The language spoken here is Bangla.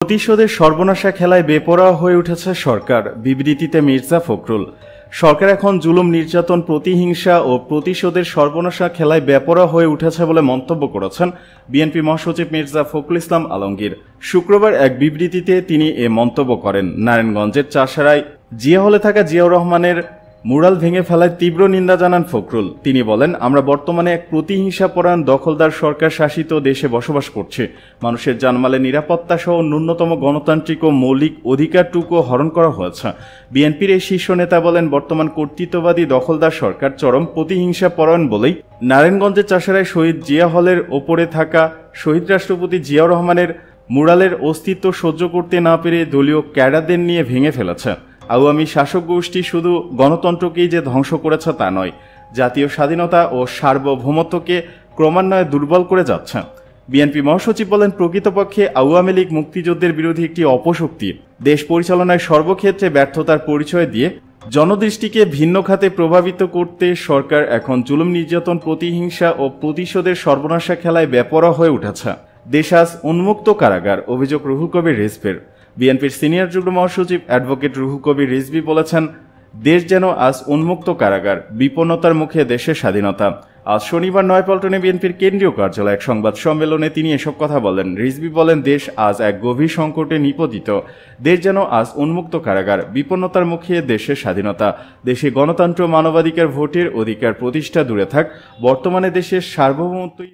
প্রতিশোধের সর্বনাশা খেলায় বেপরোয়া হয়ে উঠেছে সরকার। বিবৃতিতে মির্জা ফখরুল। সরকার এখন জুলুম, নির্যাতন, প্রতিহিংসা ও প্রতিশোধের সর্বনাশা খেলায় বেপরোয়া হয়ে উঠেছে বলে মন্তব্য করেছেন বিএনপি মহাসচিব মির্জা ফখরুল ইসলাম আলমগীর। শুক্রবার এক বিবৃতিতে তিনি এ মন্তব্য করেন। নারায়ণগঞ্জের চাষারায় জিয়া হলে থাকা জিয়াউর রহমানের মুরাল ভেঙে ফেলায় তীব্র নিন্দা জানান ফখরুল। তিনি বলেন, আমরা বর্তমানে এক প্রতিহিংসাপরায়ণ দখলদার সরকার শাসিত দেশে বসবাস করছি। মানুষের জানমালের নিরাপত্তা সহ ন্যূনতম গণতান্ত্রিক ও মৌলিক অধিকারটুকু হরণ করা হয়েছে। বিএনপির এই শীর্ষ নেতা বলেন, বর্তমান কর্তৃত্ববাদী দখলদার সরকার চরম প্রতিহিংসাপরায়ণ বলেই নারায়ণগঞ্জের চাষারায় শহীদ জিয়া হলের ওপরে থাকা শহীদ রাষ্ট্রপতি জিয়াউর রহমানের মুরালের অস্তিত্ব সহ্য করতে না পেরে দলীয় ক্যাডারদের নিয়ে ভেঙে ফেলেছে। আওয়ামী শাসক গোষ্ঠী শুধু গণতন্ত্রকেই যে ধ্বংস করেছে তা নয়, জাতীয় স্বাধীনতা ও সার্বভৌমত্বকে ক্রমান্বয়ে দুর্বল করে যাচ্ছে। বিএনপি মহাসচিব বলেন, প্রকৃতপক্ষে আওয়ামী লীগ মুক্তিযুদ্ধের বিরোধী একটি অপশক্তি। দেশ পরিচালনায় সর্বক্ষেত্রে ব্যর্থতার পরিচয় দিয়ে জনদৃষ্টিকে ভিন্ন খাতে প্রভাবিত করতে সরকার এখন জুলুম, নির্যাতন, প্রতিহিংসা ও প্রতিশোধের সর্বনাশা খেলায় বেপরোয়া হয়ে উঠেছে। দেশ আজ উন্মুক্ত কারাগার, অভিযোগ রুহুল কবির রিজভির। বিএনপির সিনিয়র যুগ্ম মহাসচিব অ্যাডভোকেট রুহুল কবির রিজভী বলেছেন, দেশ যেন আজ উন্মুক্ত কারাগার, বিপন্নতার মুখে দেশের স্বাধীনতা। আজ শনিবার নয়াপল্টনে বিএনপির কেন্দ্রীয় কার্যালয়ে এক সংবাদ সম্মেলনে তিনি এসব কথা বলেন। রিজভী বলেন, দেশ আজ এক গভীর সংকটে নিপতিত। দেশ যেন আজ উন্মুক্ত কারাগার, বিপন্নতার মুখে দেশের স্বাধীনতা। দেশে গণতন্ত্র, মানবাধিকার, ভোটের অধিকার প্রতিষ্ঠা দূরে থাক, বর্তমানে দেশের সার্বভৌমত্বই